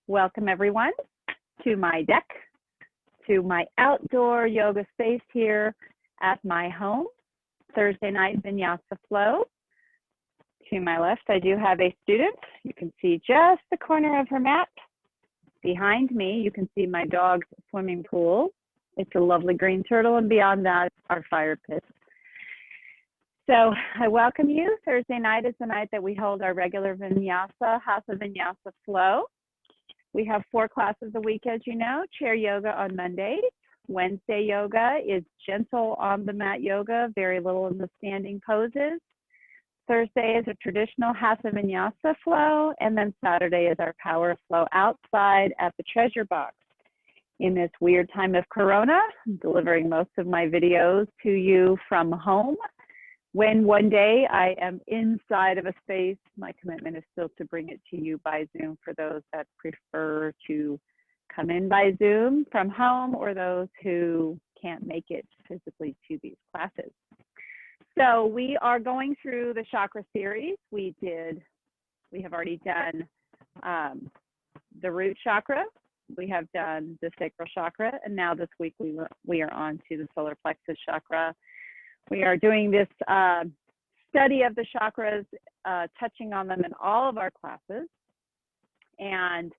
Welcome everyone to my deck, to my outdoor yoga space here at my home, Thursday night Vinyasa Flow. To my left, I do have a student. You can see just the corner of her mat. Behind me, you can see my dog's swimming pool. It's a lovely green turtle, and beyond that, our fire pit. So I welcome you. Thursday night is the night that we hold our regular Vinyasa, Hatha-Vinyasa Flow. We have 4 classes a week, as you know. Chair yoga on Mondays. Wednesday yoga is gentle on the mat yoga, very little in the standing poses. Thursday is a traditional Hatha-Vinyasa flow, and then Saturday is our power flow outside at the treasure box. In this weird time of Corona, I'm delivering most of my videos to you from home. When one day I am inside of a space, my commitment is still to bring it to you by Zoom for those that prefer to come in by Zoom from home or those who can't make it physically to these classes. So we are going through the chakra series. We have already done the root chakra. We have done the sacral chakra, and now this week we are on to the solar plexus chakra. We are doing this study of the chakras, touching on them in all of our classes, and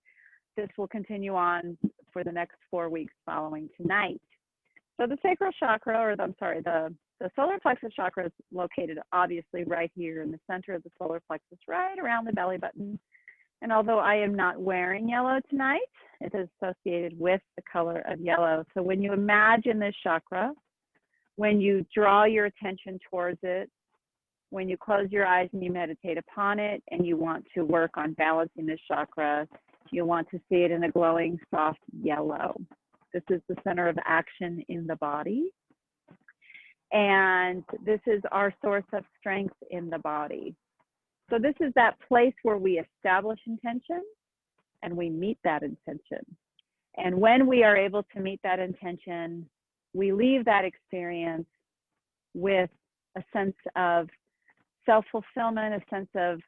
this will continue on for the next 4 weeks following tonight. So the sacral chakra, the solar plexus chakra is located obviously right here in the center of the solar plexus, right around the belly button. And although I am not wearing yellow tonight, it is associated with the color of yellow. So when you imagine this chakra, when you draw your attention towards it, when you close your eyes and you meditate upon it, and you want to work on balancing this chakra, you want to see it in a glowing, soft yellow. This is the center of action in the body. And this is our source of strength in the body. So this is that place where we establish intention and we meet that intention. And when we are able to meet that intention, we leave that experience with a sense of self-fulfillment, a sense of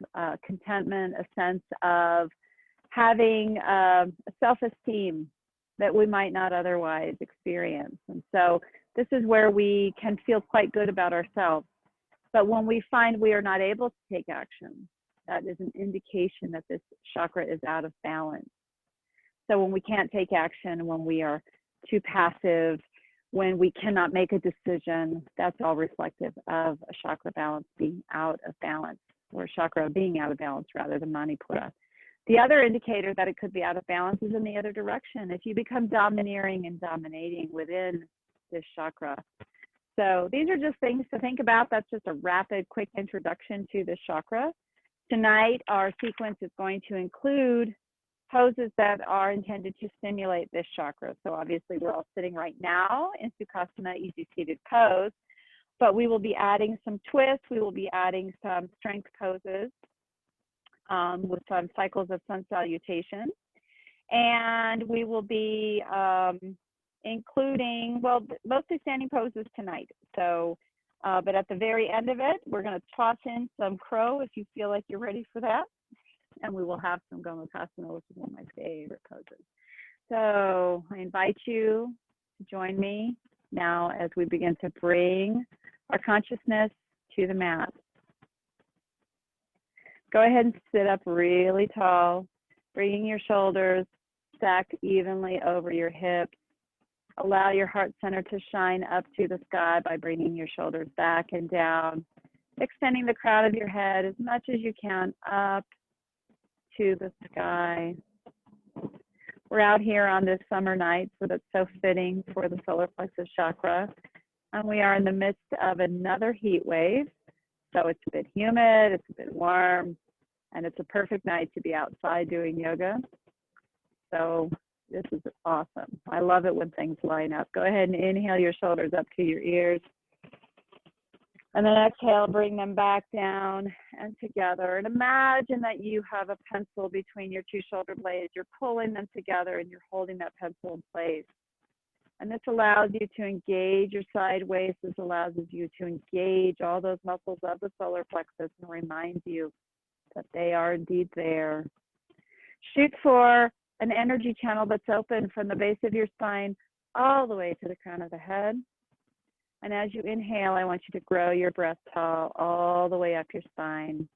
contentment, a sense of having a self-esteem that we might not otherwise experience. And so this is where we can feel quite good about ourselves. But when we find we are not able to take action, that is an indication that this chakra is out of balance. So when we can't take action, when we are too passive, when we cannot make a decision, that's all reflective of a chakra balance being out of balance, or chakra being out of balance rather than Manipura. The other indicator that it could be out of balance is in the other direction. If you become domineering and dominating within this chakra. So these are just things to think about. That's just a rapid, quick introduction to this chakra. Tonight, our sequence is going to include poses that are intended to stimulate this chakra. So obviously we're all sitting right now in Sukhasana, easy seated pose, but we will be adding some twists. We will be adding some strength poses with some cycles of sun salutation. And we will be including, well, mostly standing poses tonight. So, but at the very end of it, we're going to toss in some crow if you feel like you're ready for that. And we will have some Gamukasana, which is one of my favorite poses. So I invite you to join me now as we begin to bring our consciousness to the mat. Go ahead and sit up really tall, bringing your shoulders stacked evenly over your hips. Allow your heart center to shine up to the sky by bringing your shoulders back and down, extending the crown of your head as much as you can up to the sky. We're out here on this summer night, so that's so fitting for the solar plexus chakra. And we are in the midst of another heat wave. So it's a bit humid, it's a bit warm, and it's a perfect night to be outside doing yoga. So this is awesome. I love it when things line up. Go ahead and inhale your shoulders up to your ears. And then exhale, bring them back down and together. And imagine that you have a pencil between your 2 shoulder blades. You're pulling them together and you're holding that pencil in place. And this allows you to engage your sideways. This allows you to engage all those muscles of the solar plexus and reminds you that they are indeed there. Shoot for an energy channel that's open from the base of your spine all the way to the crown of the head. And as you inhale, I want you to grow your breath tall all the way up your spine.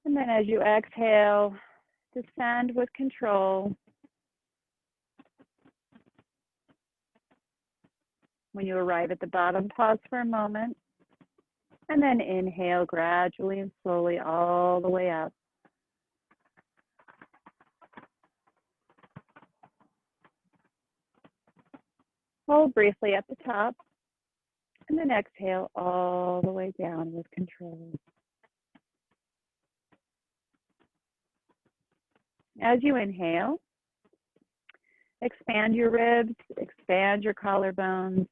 And then as you exhale, descend with control. When you arrive at the bottom, pause for a moment. And then inhale gradually and slowly all the way up. Hold briefly at the top. And then exhale all the way down with control. As you inhale, expand your ribs, expand your collarbones.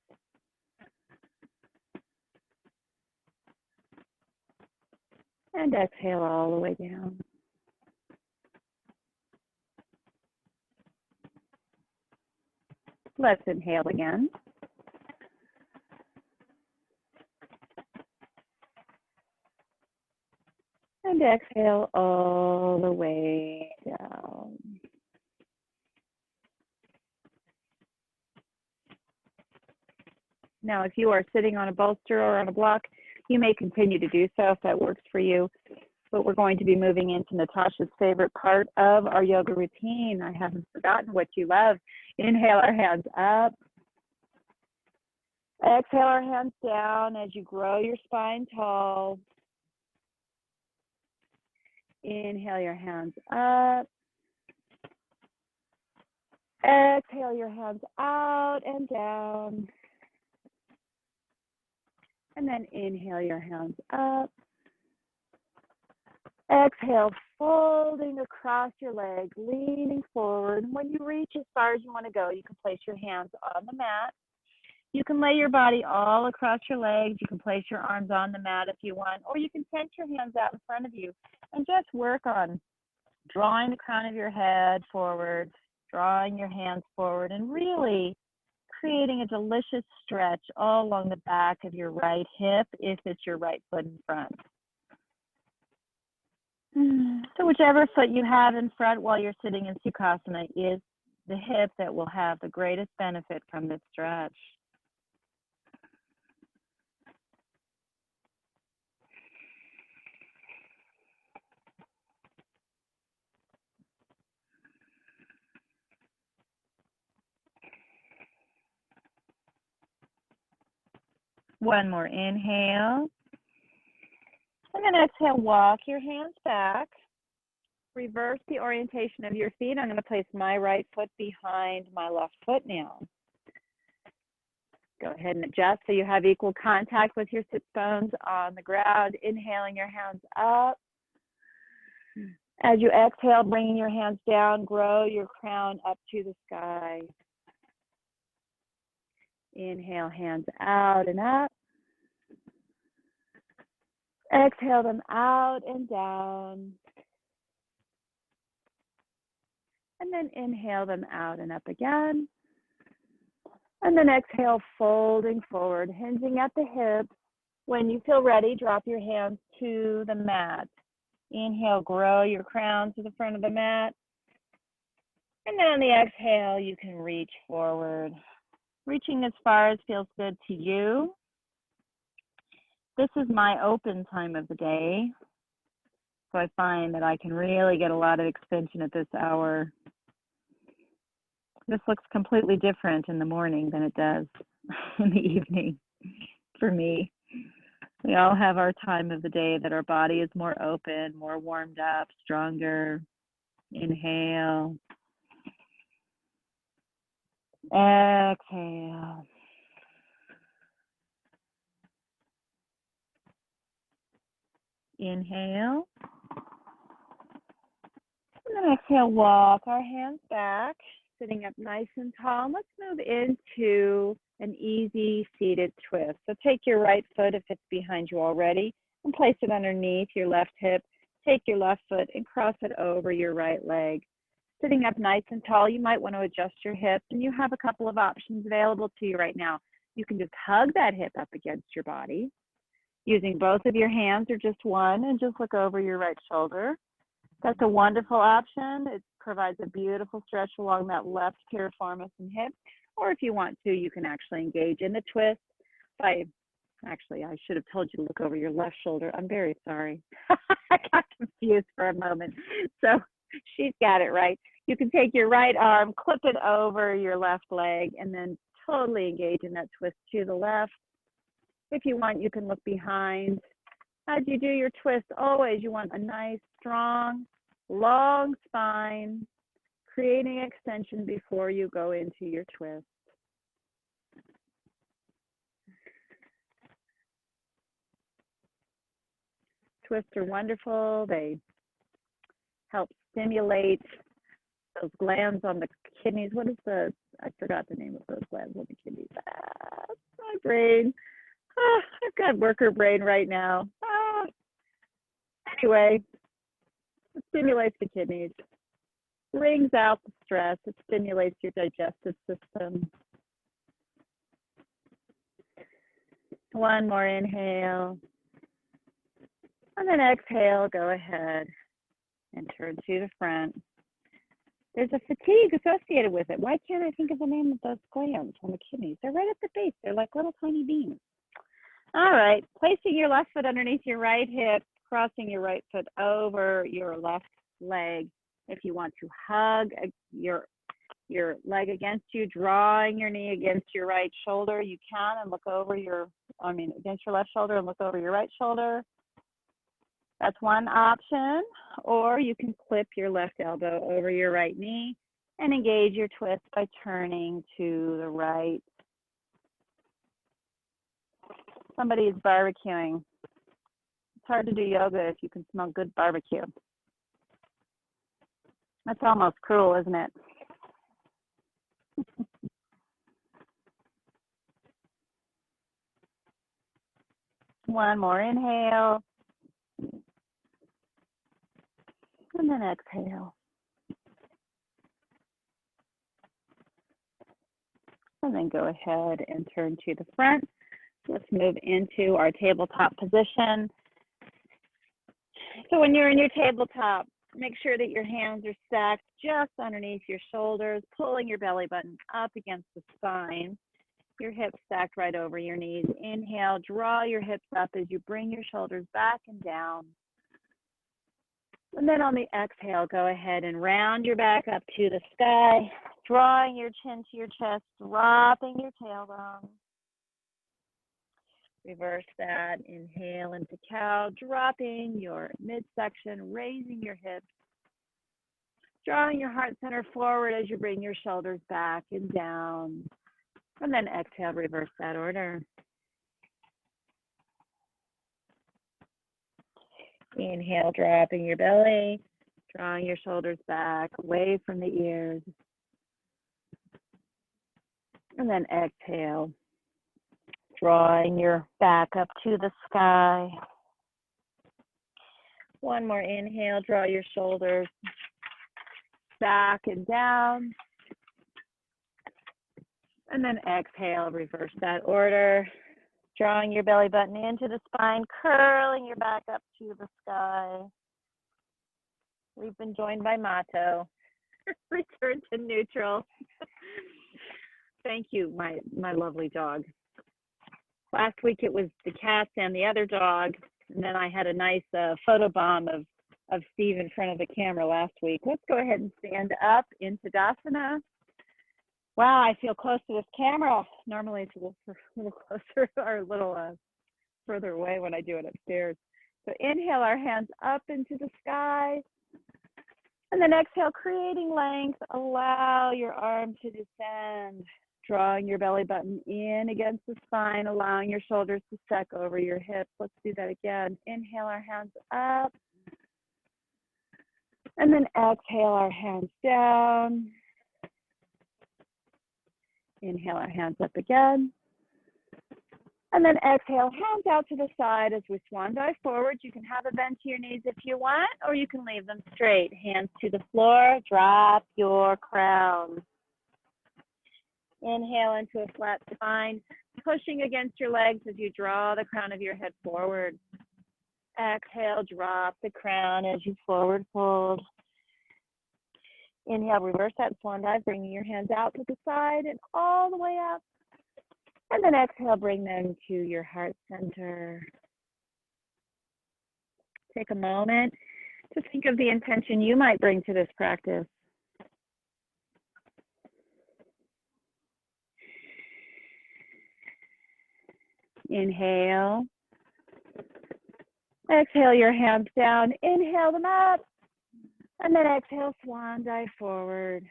And exhale all the way down. Let's inhale again. And exhale all the way down. Now, if you are sitting on a bolster or on a block, you may continue to do so if that works for you. But we're going to be moving into Natasha's favorite part of our yoga routine. I haven't forgotten what you love. Inhale our hands up. Exhale our hands down as you grow your spine tall. Inhale your hands up. Exhale your hands out and down. And then inhale your hands up. Exhale, folding across your legs, leaning forward. When you reach as far as you want to go, you can place your hands on the mat. You can lay your body all across your legs. You can place your arms on the mat if you want, or you can tense your hands out in front of you and just work on drawing the crown of your head forward, drawing your hands forward, and really creating a delicious stretch all along the back of your right hip if it's your right foot in front. So whichever foot you have in front while you're sitting in Sukhasana is the hip that will have the greatest benefit from this stretch. One more inhale. And then exhale, walk your hands back. Reverse the orientation of your feet. I'm going to place my right foot behind my left foot now. Go ahead and adjust so you have equal contact with your sit bones on the ground. Inhaling your hands up. As you exhale, bringing your hands down, grow your crown up to the sky. Inhale, hands out and up. Exhale them out and down. And then inhale them out and up again. And then exhale, folding forward, hinging at the hips. When you feel ready, drop your hands to the mat. Inhale, grow your crown to the front of the mat. And then on the exhale, you can reach forward. Reaching as far as feels good to you. This is my open time of the day. So I find that I can really get a lot of extension at this hour. This looks completely different in the morning than it does in the evening for me. We all have our time of the day that our body is more open, more warmed up, stronger. Inhale. Exhale. Inhale. And then exhale, walk our hands back, sitting up nice and tall. Let's move into an easy seated twist. So take your right foot if it's behind you already and place it underneath your left hip. Take your left foot and cross it over your right leg. Sitting up nice and tall, you might want to adjust your hips, and you have a couple of options available to you right now. You can just hug that hip up against your body using both of your hands or just one, and just look over your right shoulder. That's a wonderful option. It provides a beautiful stretch along that left piriformis and hip. Or if you want to, you can actually engage in the twist by, actually, I should have told you to look over your left shoulder. I'm very sorry. I got confused for a moment. So she's got it right. You can take your right arm, clip it over your left leg, and then totally engage in that twist to the left. If you want, you can look behind. As you do your twist, always you want a nice, strong, long spine, creating extension before you go into your twist. Twists are wonderful. They help stimulate those glands on the kidneys. What is the, I forgot the name of those glands on the kidneys. My brain. I've got worker brain right now. Anyway, it stimulates the kidneys, brings out the stress, it stimulates your digestive system. One more inhale. And then exhale, go ahead and turn to the front. There's a fatigue associated with it. Why can't I think of the name of those glands on the kidneys? They're right at the base. They're like little tiny beans. All right, placing your left foot underneath your right hip, crossing your right foot over your left leg. If you want to hug your leg against you, drawing your knee against your right shoulder, you can, and look over against your left shoulder and look over your right shoulder. That's one option. Or you can clip your left elbow over your right knee and engage your twist by turning to the right. Somebody is barbecuing. It's hard to do yoga if you can smell good barbecue. That's almost cruel, isn't it? One more inhale. And then exhale. And then go ahead and turn to the front. Let's move into our tabletop position. So when you're in your tabletop, make sure that your hands are stacked just underneath your shoulders, pulling your belly button up against the spine. Your hips stacked right over your knees. Inhale, draw your hips up as you bring your shoulders back and down. And then on the exhale, go ahead and round your back up to the sky, drawing your chin to your chest, dropping your tailbone. Reverse that. Inhale into cow, dropping your midsection, raising your hips, drawing your heart center forward as you bring your shoulders back and down. And then exhale, reverse that order. Inhale, dropping your belly, drawing your shoulders back, away from the ears. And then exhale, drawing your back up to the sky. One more inhale, draw your shoulders back and down. And then exhale, reverse that order. Drawing your belly button into the spine, curling your back up to the sky. We've been joined by Mato. Return to neutral. Thank you, my lovely dog. Last week it was the cats and the other dog, and then I had a nice photo bomb of Steve in front of the camera last week. Let's go ahead and stand up in Tadasana. Wow, I feel close to this camera. Normally it's a little closer or a little further away when I do it upstairs. So inhale our hands up into the sky. And then exhale, creating length. Allow your arm to descend. Drawing your belly button in against the spine, allowing your shoulders to stack over your hips. Let's do that again. Inhale our hands up. And then exhale our hands down. Inhale our hands up again. And then exhale, hands out to the side as we swan dive forward. You can have a bend to your knees if you want, or you can leave them straight. Hands to the floor, drop your crown. Inhale into a flat spine, pushing against your legs as you draw the crown of your head forward. Exhale, drop the crown as you forward fold. Inhale, reverse that swan dive, bringing your hands out to the side and all the way up. And then exhale, bring them to your heart center. Take a moment to think of the intention you might bring to this practice. Inhale. Exhale your hands down. Inhale them up. And then exhale, swan dive forward.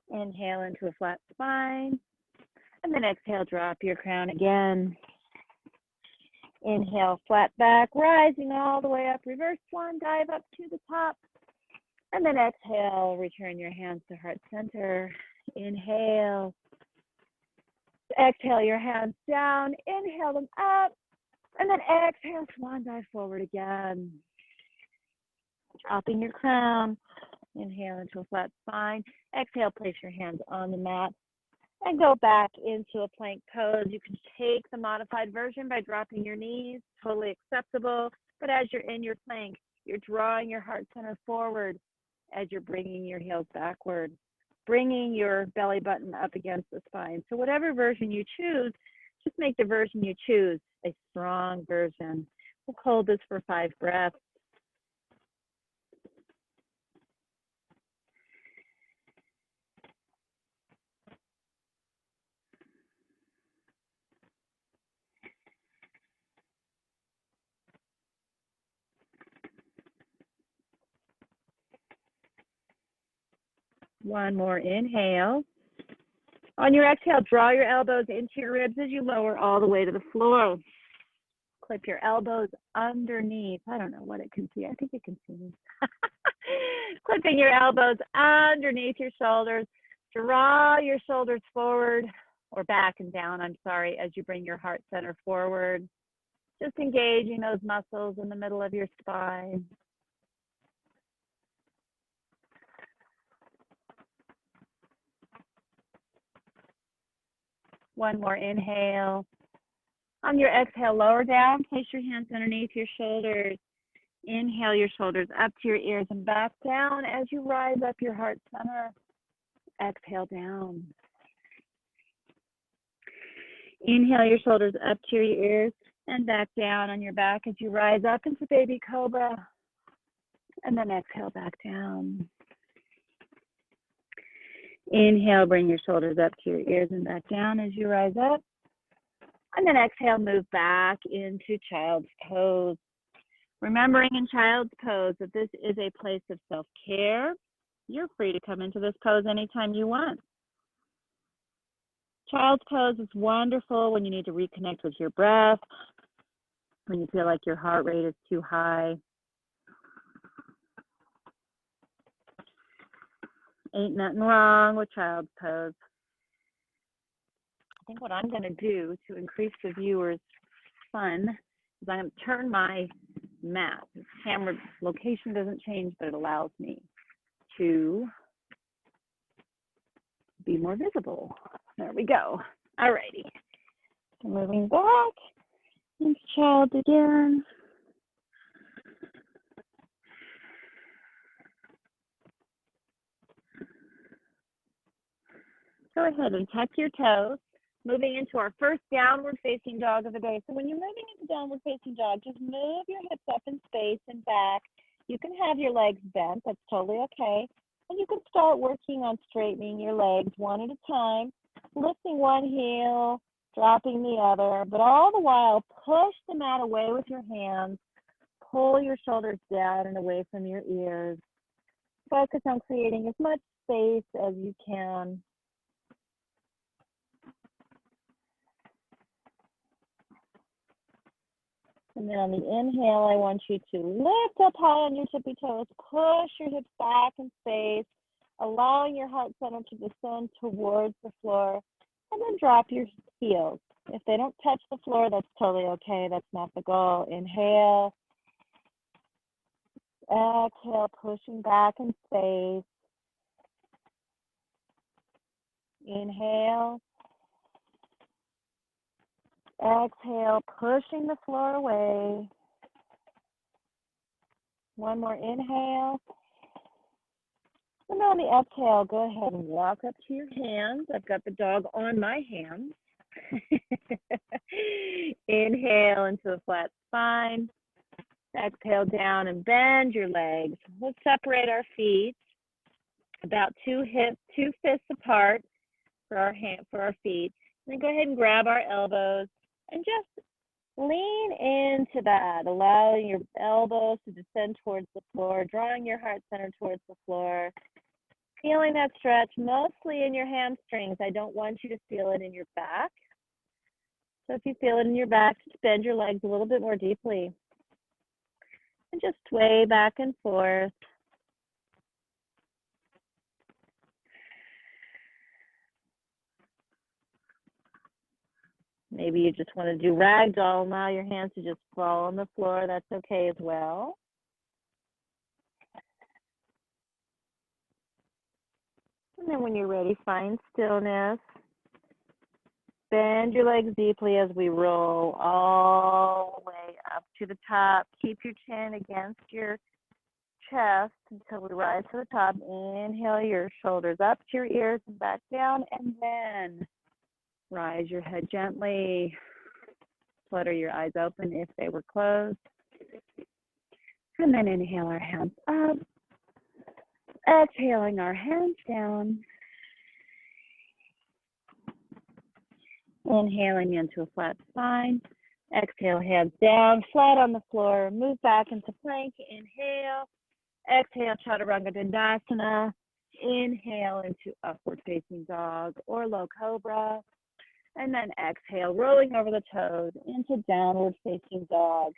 Inhale into a flat spine. And then exhale, drop your crown again. Inhale, flat back, rising all the way up. Reverse swan dive up to the top. And then exhale, return your hands to heart center. Inhale. Exhale your hands down. Inhale them up. And then exhale, swan dive forward again. Dropping your crown. Inhale into a flat spine. Exhale, place your hands on the mat and go back into a plank pose. You can take the modified version by dropping your knees, totally acceptable. But as you're in your plank, you're drawing your heart center forward as you're bringing your heels backward, bringing your belly button up against the spine. So whatever version you choose, just make the version you choose a strong version. We'll hold this for 5 breaths. One more inhale. On your exhale, draw your elbows into your ribs as you lower all the way to the floor. Clip your elbows underneath. I don't know what it can see. I think it can see me. Clipping your elbows underneath your shoulders. Draw your shoulders forward or back and down, I'm sorry, as you bring your heart center forward. Just engaging those muscles in the middle of your spine. One more inhale. On your exhale, lower down, place your hands underneath your shoulders. Inhale your shoulders up to your ears and back down as you rise up your heart center. Exhale down. Inhale your shoulders up to your ears and back down on your back as you rise up into baby cobra. And then exhale back down. Inhale, bring your shoulders up to your ears and back down as you rise up. And then exhale, move back into child's pose. Remembering in child's pose that this is a place of self-care. You're free to come into this pose anytime you want. Child's pose is wonderful when you need to reconnect with your breath, when you feel like your heart rate is too high. Ain't nothing wrong with child's pose. I think what I'm going to do to increase the viewers' fun is I'm going to turn my mat. The camera location doesn't change, but it allows me to be more visible. There we go. All righty. So moving back into child again. Go ahead and tuck your toes. Moving into our first downward facing dog of the day. So when you're moving into downward facing dog, just move your hips up in space and back. You can have your legs bent. That's totally okay. And you can start working on straightening your legs one at a time, lifting one heel, dropping the other, but all the while push the mat away with your hands. Pull your shoulders down and away from your ears. Focus on creating as much space as you can. And then on the inhale, I want you to lift up high on your tippy toes, push your hips back in space, allowing your heart center to descend towards the floor, and then drop your heels. If they don't touch the floor, that's totally okay. That's not the goal. Inhale. Exhale, pushing back in space. Inhale. Exhale, pushing the floor away. One more inhale. And on the exhale, go ahead and walk up to your hands. I've got the dog on my hands. Inhale into a flat spine. Exhale down and bend your legs. Let's separate our feet about 2 fists apart for our feet. And then go ahead and grab our elbows and just lean into that, allowing your elbows to descend towards the floor, drawing your heart center towards the floor. Feeling that stretch mostly in your hamstrings. I don't want you to feel it in your back. So if you feel it in your back, just bend your legs a little bit more deeply. And just sway back and forth. Maybe you just want to do ragdoll. Allow your hands to just fall on the floor. That's okay as well. And then when you're ready, find stillness. Bend your legs deeply as we roll all the way up to the top. Keep your chin against your chest until we rise to the top. Inhale your shoulders up to your ears and back down, and then rise your head gently. Flutter your eyes open if they were closed. And then inhale our hands up. Exhaling our hands down. Inhaling into a flat spine. Exhale, hands down, flat on the floor. Move back into plank. Inhale. Exhale, Chaturanga Dandasana. Inhale into upward facing dog or low cobra. And then exhale, rolling over the toes into downward facing dog.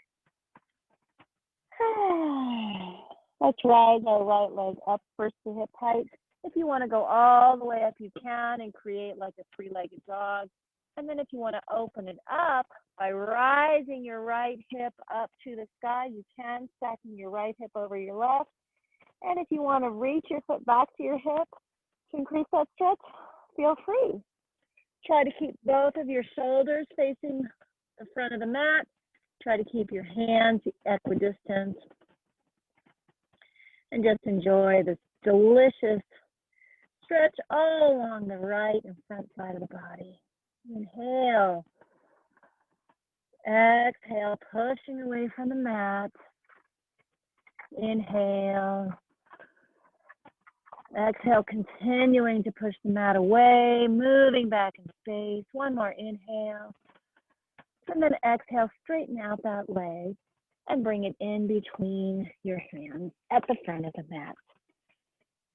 Let's rise our right leg up first to hip height. If you want to go all the way up, you can and create like a 3-legged dog. And then if you want to open it up by rising your right hip up to the sky, you can, stacking your right hip over your left. And if you want to reach your foot back to your hip to increase that stretch, feel free. Try to keep both of your shoulders facing the front of the mat. Try to keep your hands equidistant. And just enjoy this delicious stretch all along the right and front side of the body. Inhale. Exhale, pushing away from the mat. Inhale. Exhale, continuing to push the mat away, moving back in space. One more inhale. And then exhale, straighten out that leg and bring it in between your hands at the front of the mat.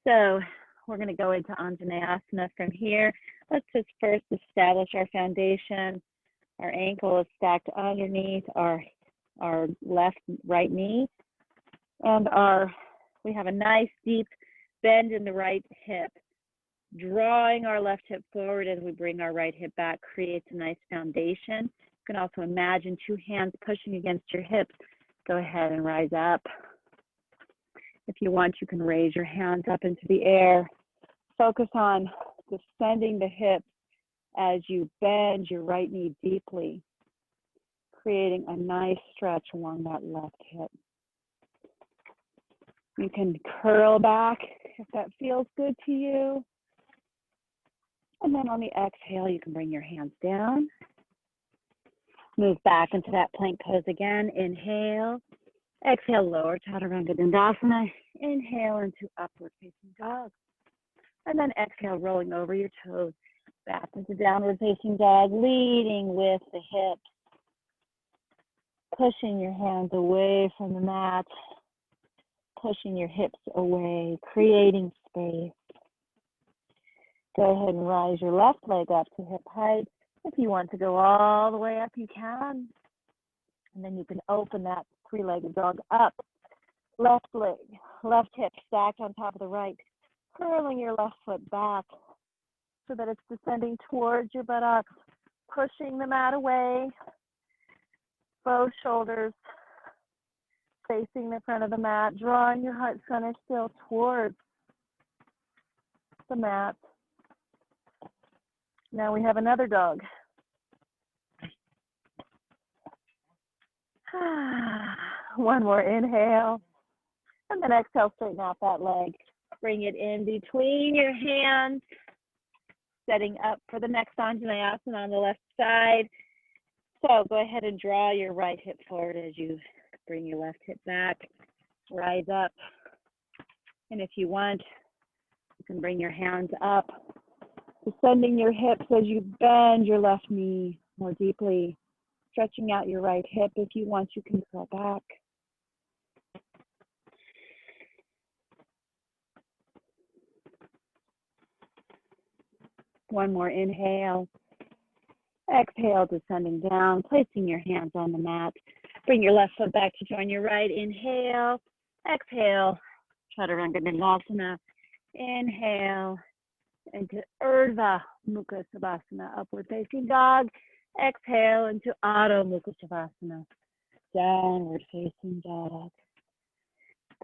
So we're going to go into Anjanayasana from here. Let's just first establish our foundation. Our ankle is stacked underneath our right knee. And we have a nice deep bend in the right hip. Drawing our left hip forward as we bring our right hip back creates a nice foundation. You can also imagine 2 hands pushing against your hips. Go ahead and rise up. If you want, you can raise your hands up into the air. Focus on descending the hips as you bend your right knee deeply, creating a nice stretch along that left hip. You can curl back if that feels good to you. And then on the exhale, you can bring your hands down. Move back into that plank pose again. Inhale. Exhale, lower Chaturanga Dandasana. Inhale into upward facing dog. And then exhale, rolling over your toes. Back into downward facing dog, leading with the hips. Pushing your hands away from the mat. Pushing your hips away, creating space. Go ahead and rise your left leg up to hip height. If you want to go all the way up, you can. And then you can open that 3-legged dog up. Left leg, left hip stacked on top of the right. Curling your left foot back so that it's descending towards your buttocks. Pushing the mat away. Both shoulders facing the front of the mat, drawing your heart center still towards the mat. Now we have another dog. One more inhale. And then exhale, straighten out that leg. Bring it in between your hands. Setting up for the next Anjanayasana on the left side. So go ahead and draw your right hip forward as you bring your left hip back. Rise up. And if you want, you can bring your hands up, descending your hips as you bend your left knee more deeply, stretching out your right hip. If you want, you can curl back. One more inhale. Exhale, descending down, placing your hands on the mat. Bring your left foot back to join your right. Inhale. Exhale. Chaturanga Navasana. Inhale. Into Urdhva Mukha Savasana, upward facing dog. Exhale into Adho Mukha Shavasana, downward facing dog.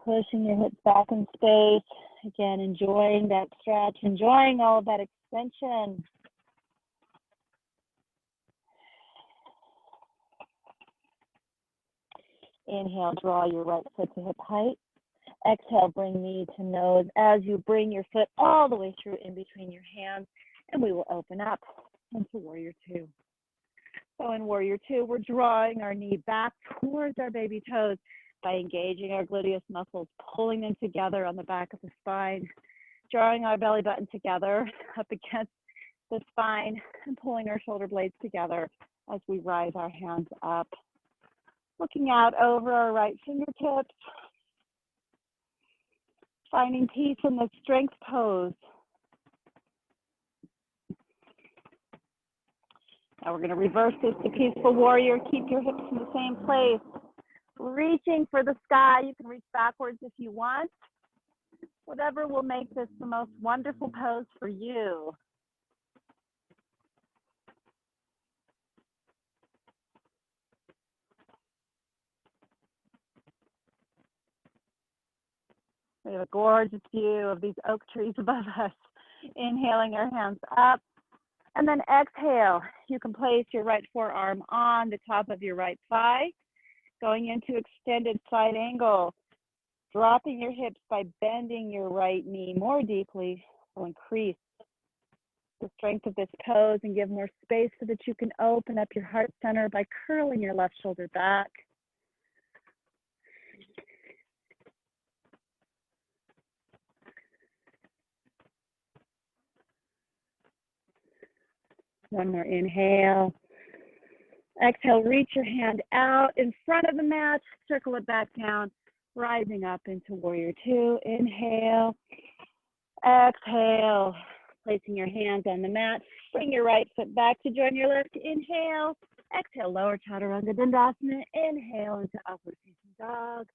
Pushing your hips back in space. Again, enjoying that stretch, enjoying all of that extension. Inhale, draw your right foot to hip height. Exhale, bring knee to nose as you bring your foot all the way through in between your hands, and we will open up into Warrior Two. So in Warrior Two, we're drawing our knee back towards our baby toes by engaging our gluteus muscles, pulling them together on the back of the spine, drawing our belly button together up against the spine, and pulling our shoulder blades together as we rise our hands up. Looking out over our right fingertips, finding peace in the strength pose. Now we're going to reverse this to Peaceful Warrior. Keep your hips in the same place. Reaching for the sky. You can reach backwards if you want. Whatever will make this the most wonderful pose for you. We have a gorgeous view of these oak trees above us. Inhaling our hands up. And then exhale. You can place your right forearm on the top of your right thigh. Going into extended side angle. Dropping your hips by bending your right knee more deeply will increase the strength of this pose and give more space so that you can open up your heart center by curling your left shoulder back. One more inhale. Exhale, reach your hand out in front of the mat, circle it back down, rising up into Warrior Two. Inhale. Exhale, placing your hands on the mat. Bring your right foot back to join your left. Inhale. Exhale, lower Chaturanga Dandasana. Inhale into upward facing dog.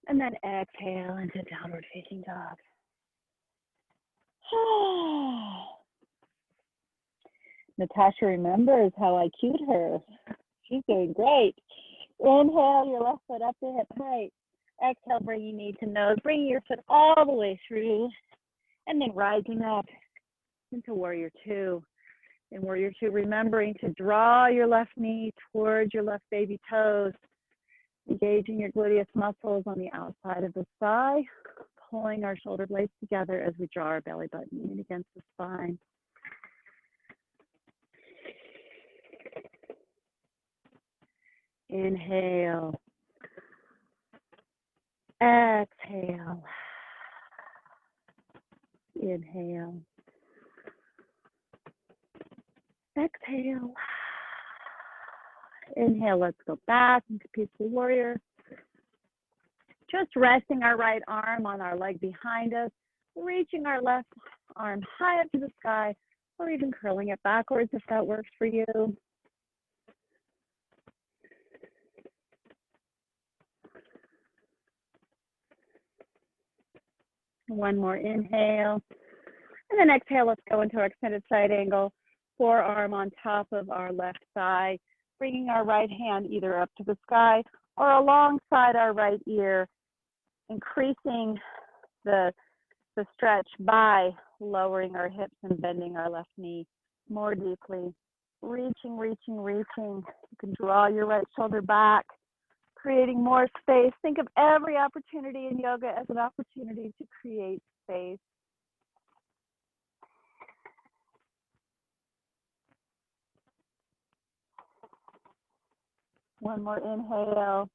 And then exhale into downward facing dog. Natasha remembers how I cued her. She's doing great. Inhale, your left foot up to hip height. Exhale, bringing knee to nose. Bringing your foot all the way through. And then rising up into Warrior Two. In Warrior Two, remembering to draw your left knee towards your left baby toes. Engaging your gluteus muscles on the outside of the thigh. Pulling our shoulder blades together as we draw our belly button in against the spine. Inhale. Exhale. Inhale. Exhale. Inhale, let's go back into Peaceful Warrior. Just resting our right arm on our leg behind us, reaching our left arm high up to the sky, or even curling it backwards if that works for you. One more inhale. And then exhale, let's go into our extended side angle. Forearm on top of our left thigh, bringing our right hand either up to the sky or alongside our right ear, increasing the stretch by lowering our hips and bending our left knee more deeply. Reaching, reaching, reaching. You can draw your right shoulder back, creating more space. Think of every opportunity in yoga as an opportunity to create space. One more inhale.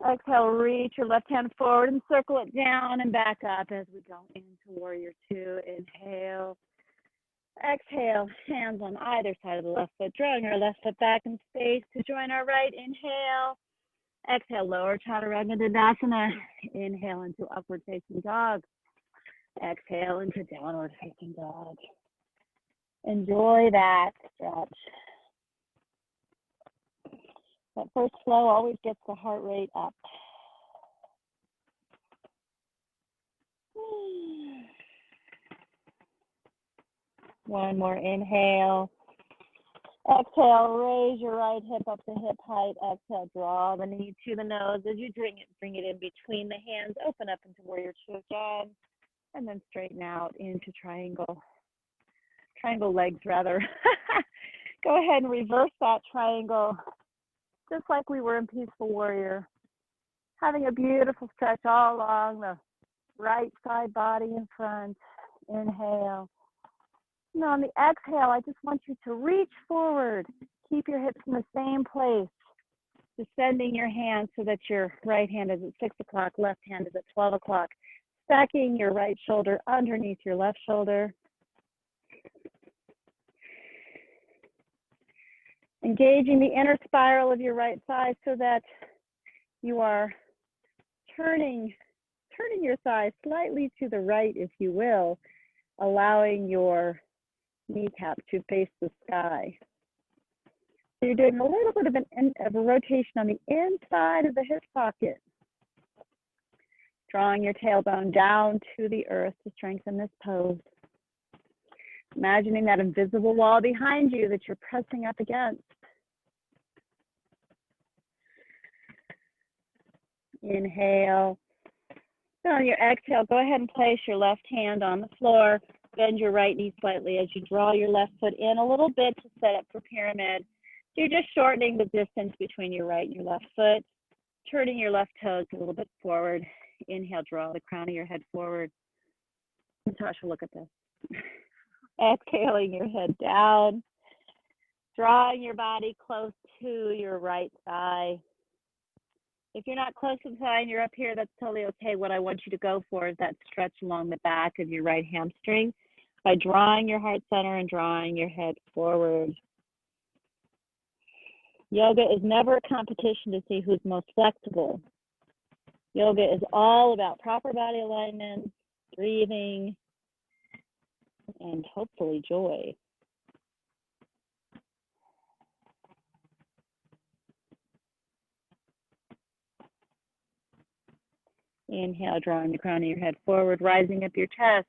Exhale, reach your left hand forward and circle it down and back up as we go into warrior two. Inhale. Exhale, hands on either side of the left foot, drawing our left foot back in space to join our right. Inhale. Exhale, lower chaturanga dandasana. Inhale into upward facing dog. Exhale into downward facing dog. Enjoy that stretch. That first flow always gets the heart rate up. One more inhale. Exhale, raise your right hip up to hip height. Exhale, draw the knee to the nose. As you bring it in between the hands. Open up into warrior two again. And then straighten out into triangle. Triangle legs, rather. Go ahead and reverse that triangle. Just like we were in Peaceful Warrior. Having a beautiful stretch all along the right side body in front. Inhale. Now on the exhale, I just want you to reach forward. Keep your hips in the same place. Descending your hands so that your right hand is at 6 o'clock, left hand is at 12 o'clock. Stacking your right shoulder underneath your left shoulder. Engaging the inner spiral of your right thigh so that you are turning your thigh slightly to the right, if you will, allowing your kneecap to face the sky. So you're doing a little bit of a rotation on the inside of the hip pocket. Drawing your tailbone down to the earth to strengthen this pose. Imagining that invisible wall behind you that you're pressing up against. Inhale. So on your exhale, go ahead and place your left hand on the floor. Bend your right knee slightly as you draw your left foot in a little bit to set up for pyramid. So you're just shortening the distance between your right and your left foot. Turning your left toes a little bit forward. Inhale, draw the crown of your head forward. Natasha, look at this. Exhaling your head down. Drawing your body close to your right thigh. If you're not close to the thigh and you're up here, that's totally okay. What I want you to go for is that stretch along the back of your right hamstring by drawing your heart center and drawing your head forward. Yoga is never a competition to see who's most flexible. Yoga is all about proper body alignment, breathing, and hopefully joy. Inhale, drawing the crown of your head forward, rising up your chest.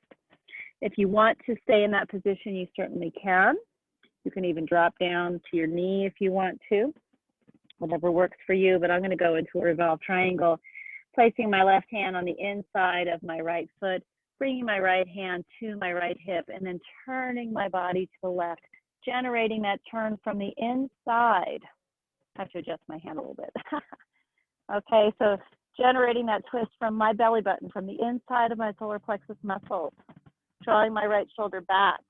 If you want to stay in that position, you certainly can. You can even drop down to your knee if you want to, whatever works for you, but I'm going to go into a revolved triangle, placing my left hand on the inside of my right foot, bringing my right hand to my right hip, and then turning my body to the left, generating that turn from the inside. I have to adjust my hand a little bit. Okay, so generating that twist from my belly button, from the inside of my solar plexus muscles, drawing my right shoulder back.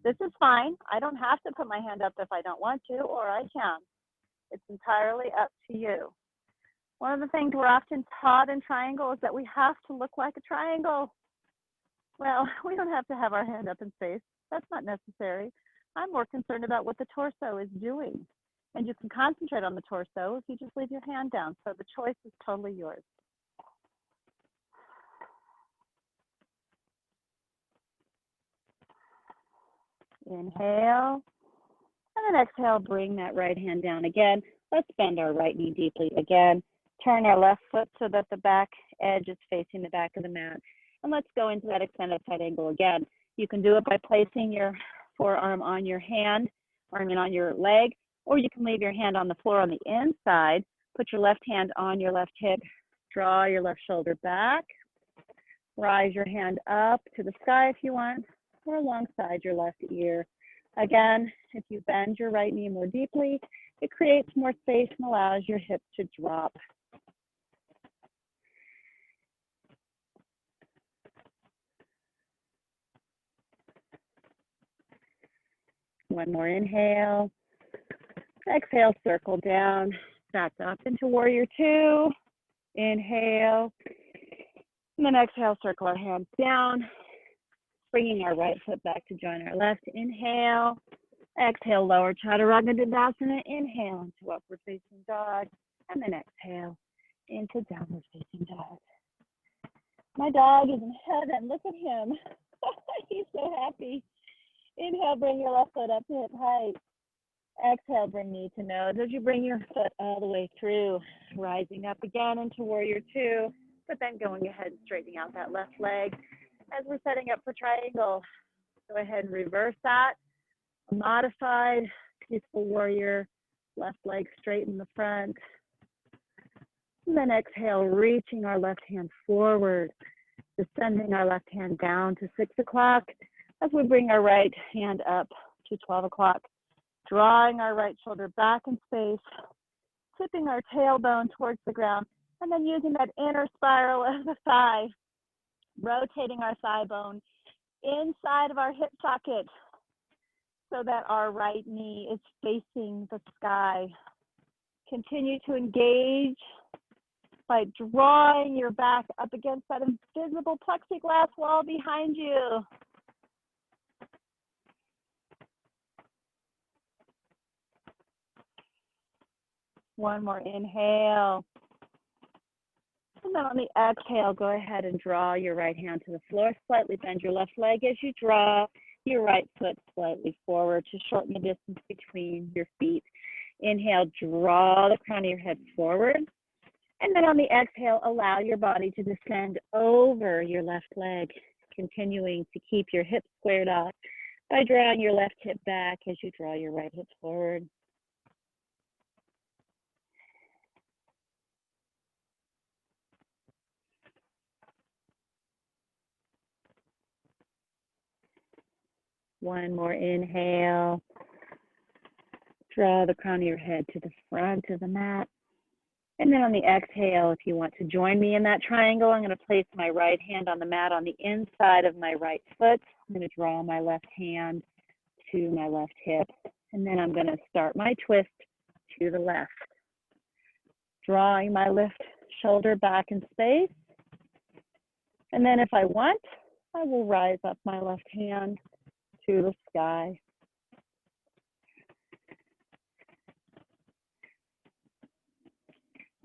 This is fine. I don't have to put my hand up if I don't want to, or I can. It's entirely up to you. One of the things we're often taught in triangle is that we have to look like a triangle. Well, we don't have to have our hand up in space. That's not necessary. I'm more concerned about what the torso is doing. And you can concentrate on the torso if you just leave your hand down. So the choice is totally yours. Inhale. And then exhale, bring that right hand down again. Let's bend our right knee deeply again. Turn our left foot so that the back edge is facing the back of the mat. And let's go into that extended side angle again. You can do it by placing your forearm on your hand, or on your leg, or you can leave your hand on the floor on the inside. Put your left hand on your left hip. Draw your left shoulder back. Rise your hand up to the sky if you want, or alongside your left ear. Again, if you bend your right knee more deeply, It creates more space and allows your hips to drop. One more inhale. Exhale, circle down, back up into warrior two. Inhale. And then exhale, circle our hands down, bringing our right foot back to join our left. Inhale. Exhale, lower chaturanga dandasana. Inhale into upward facing dog. And then exhale into downward facing dog. My dog is in heaven. Look at him. He's so happy. Inhale, bring your left foot up to hip height. Exhale, bring knee to nose as you bring your foot all the way through. Rising up again into warrior two, but then going ahead and straightening out that left leg as we're setting up for triangle. Go ahead and reverse that. A modified peaceful warrior, left leg straight in the front. And then exhale, reaching our left hand forward, descending our left hand down to 6 o'clock as we bring our right hand up to 12 o'clock, drawing our right shoulder back in space, tipping our tailbone towards the ground, and then using that inner spiral of the thigh, rotating our thigh bone inside of our hip socket so that our right knee is facing the sky. Continue to engage by drawing your back up against that invisible plexiglass wall behind you. One more inhale. And then on the exhale, go ahead and draw your right hand to the floor. Slightly bend your left leg as you draw your right foot slightly forward to shorten the distance between your feet. Inhale, draw the crown of your head forward. And then on the exhale, allow your body to descend over your left leg, continuing to keep your hips squared off by drawing your left hip back as you draw your right hip forward. One more inhale. Draw the crown of your head to the front of the mat. And then on the exhale, if you want to join me in that triangle, I'm going to place my right hand on the mat on the inside of my right foot. I'm going to draw my left hand to my left hip. And then I'm going to start my twist to the left. Drawing my left shoulder back in space. And then if I want, I will rise up my left hand to the sky.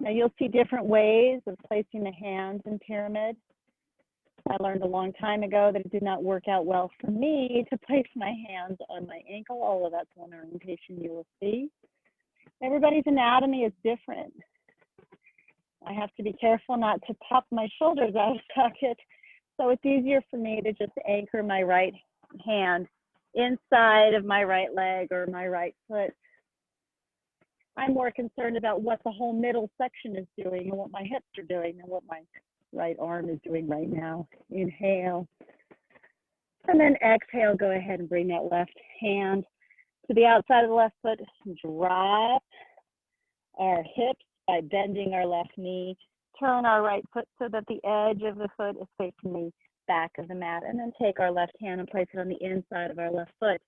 Now you'll see different ways of placing the hands in pyramid. I learned a long time ago that it did not work out well for me to place my hands on my ankle, although that's one orientation you will see. Everybody's anatomy is different. I have to be careful not to pop my shoulders out of socket, so it's easier for me to just anchor my right hand inside of my right leg or my right foot. I'm more concerned about what the whole middle section is doing and what my hips are doing and what my right arm is doing right now. Inhale. And then exhale, go ahead and bring that left hand to the outside of the left foot. Drop our hips by bending our left knee. Turn our right foot so that the edge of the foot is facing the back of the mat. And then take our left hand and place it on the inside of our left foot.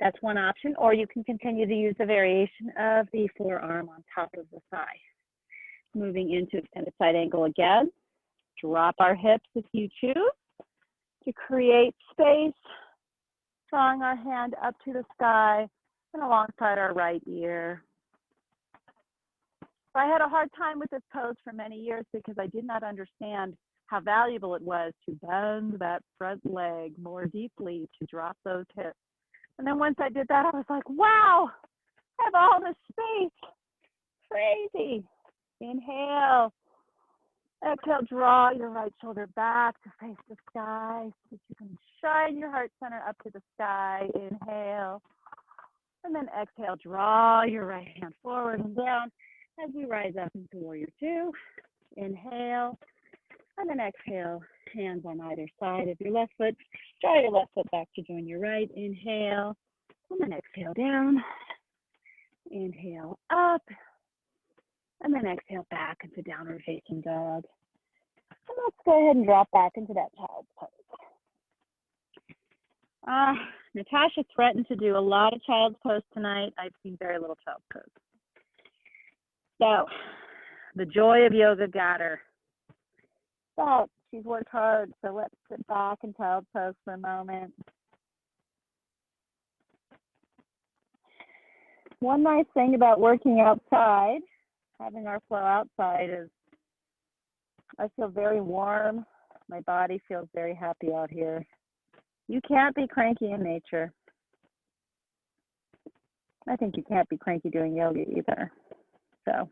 That's one option, or you can continue to use the variation of the forearm on top of the thigh. Moving into extended side angle again. Drop our hips if you choose to create space, drawing our hand up to the sky and alongside our right ear. So I had a hard time with this pose for many years because I did not understand how valuable it was to bend that front leg more deeply to drop those hips. And then once I did that, I was like, wow, I have all this space. Crazy. Inhale. Exhale, draw your right shoulder back to face the sky so that you can shine your heart center up to the sky. Inhale. And then exhale, draw your right hand forward and down as we rise up into warrior two. Inhale. And then exhale, hands on either side of your left foot. Draw your left foot back to join your right. Inhale. And then exhale down. Inhale up, and then exhale back into downward facing dog. And let's go ahead and drop back into that child's pose. Natasha threatened to do a lot of child's pose tonight. I've seen very little child's pose. So, the joy of yoga got her. But she's worked hard, so let's sit back in child's pose for a moment. One nice thing about working outside, having our flow outside, is I feel very warm. My body feels very happy out here. You can't be cranky in nature. I think you can't be cranky doing yoga either. So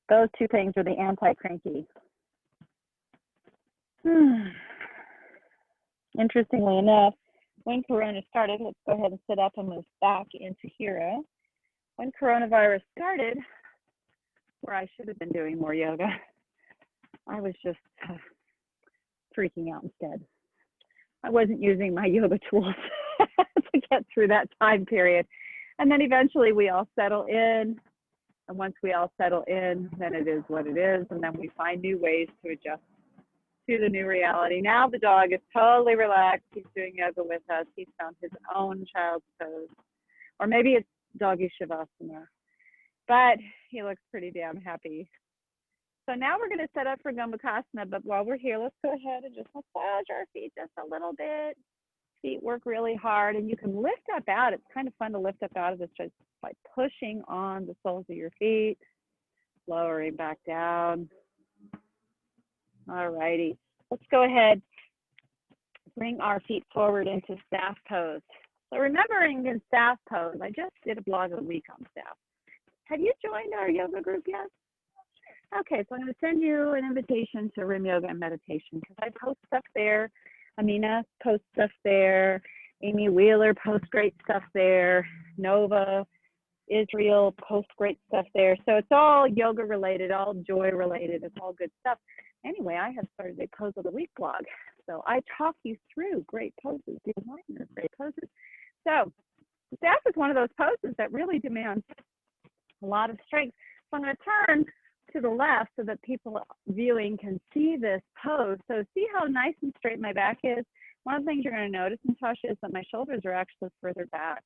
those two things are the anti-cranky. Interestingly enough, when Corona started, let's go ahead and sit up and move back into hero. When coronavirus started, where I should have been doing more yoga, I was just freaking out instead. I wasn't using my yoga tools to get through that time period. And then eventually we all settle in. And once we all settle in, then it is what it is. And then we find new ways to adjust to the new reality. Now the dog is totally relaxed. He's doing yoga with us. He's found his own child's pose. Or maybe it's doggy Shavasana. But he looks pretty damn happy. So now we're going to set up for Gamukasana, but while we're here, let's go ahead and just massage our feet just a little bit. Feet work really hard, and you can lift up out. It's kind of fun to lift up out of this just by pushing on the soles of your feet, lowering back down. All righty. Let's go ahead, bring our feet forward into staff pose. So remembering in staff pose, I just did a blog of the week on staff. Have you joined our yoga group yet? Okay, so I'm going to send you an invitation to Rim Yoga and Meditation because I post stuff there. Amina posts stuff there. Amy Wheeler posts great stuff there. Nova, Israel posts great stuff there. So it's all yoga related, all joy related. It's all good stuff. Anyway, I have started a Pose of the Week blog. So I talk you through great poses, designer great poses. So staff is one of those poses that really demands a lot of strength. So I'm going to turn to the left so that people viewing can see this pose. So see how nice and straight my back is? One of the things you're going to notice, Natasha, is that my shoulders are actually further back.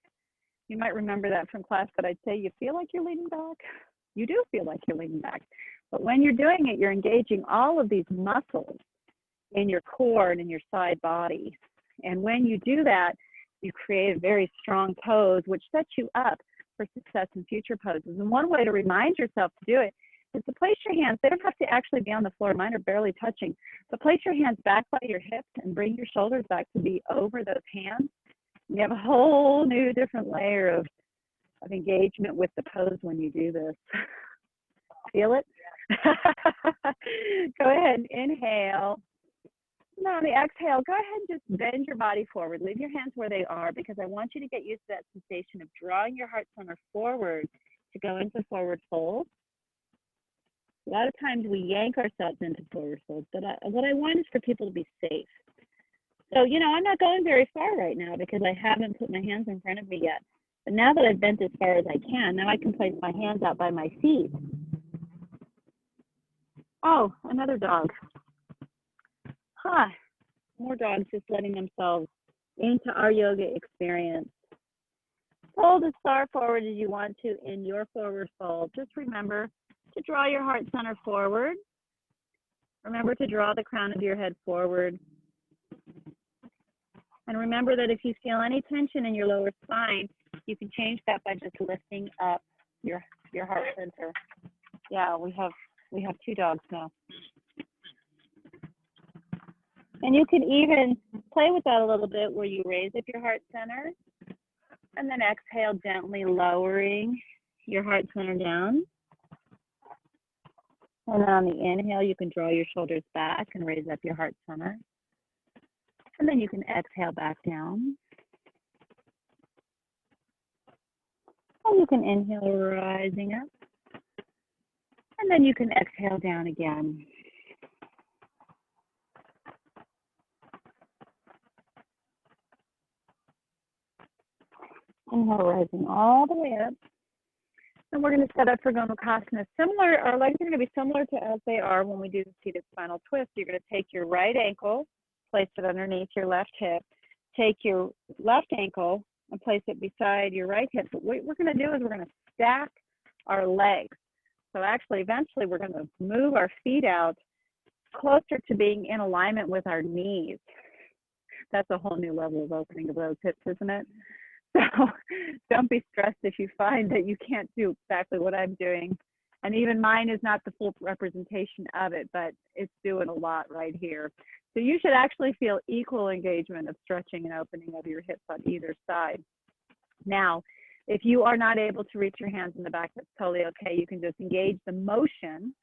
You might remember that from class, but I'd say you feel like you're leaning back. You do feel like you're leaning back. But when you're doing it, you're engaging all of these muscles in your core and in your side body. And when you do that, you create a very strong pose, which sets you up for success in future poses. And one way to remind yourself to do it is to place your hands. They don't have to actually be on the floor. Mine are barely touching. But place your hands back by your hips and bring your shoulders back to be over those hands. You have a whole new different layer of engagement with the pose when you do this. Feel it? Go ahead and inhale. Now on the exhale, go ahead and just bend your body forward. Leave your hands where they are because I want you to get used to that sensation of drawing your heart center forward to go into forward fold. A lot of times we yank ourselves into forward fold, but what I want is for people to be safe. So, you know, I'm not going very far right now because I haven't put my hands in front of me yet. But now that I've bent as far as I can, now I can place my hands out by my feet. Oh, another dog. Huh. More dogs just letting themselves into our yoga experience. Fold as far forward as you want to in your forward fold. Just remember to draw your heart center forward. Remember to draw the crown of your head forward. And remember that if you feel any tension in your lower spine, you can change that by just lifting up your heart center. Yeah, we have two dogs now. And you can even play with that a little bit where you raise up your heart center and then exhale, gently lowering your heart center down. And on the inhale, you can draw your shoulders back and raise up your heart center. And then you can exhale back down. And you can inhale, rising up. And then you can exhale down again. Inhale, rising all the way up. And we're going to set up for Gamukasana. Similar, our legs are going to be similar to as they are when we do the seated spinal twist. You're going to take your right ankle, place it underneath your left hip. Take your left ankle and place it beside your right hip. But what we're going to do is we're going to stack our legs. So actually, eventually, we're going to move our feet out closer to being in alignment with our knees. That's a whole new level of opening of those hips, isn't it? So don't be stressed if you find that you can't do exactly what I'm doing. And even mine is not the full representation of it, but it's doing a lot right here. So you should actually feel equal engagement of stretching and opening of your hips on either side. Now, if you are not able to reach your hands in the back, that's totally okay. You can just engage the motion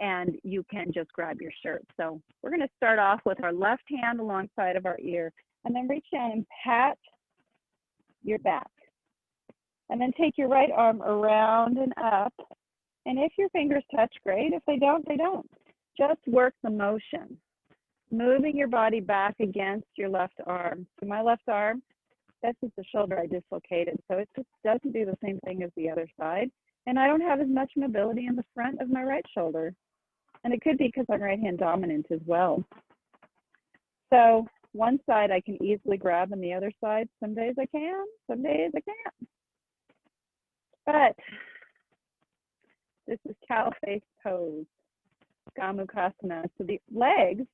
and you can just grab your shirt. So we're going to start off with our left hand alongside of our ear and then reach down and pat your back. And then take your right arm around and up. And if your fingers touch, great. If they don't, they don't. Just work the motion. Moving your body back against your left arm. So my left arm, that's just the shoulder I dislocated. So it just doesn't do the same thing as the other side. And I don't have as much mobility in the front of my right shoulder. And it could be because I'm right hand dominant as well. So one side I can easily grab and the other side, some days I can, some days I can't. But this is cow face pose, Gamukasana. So the legs,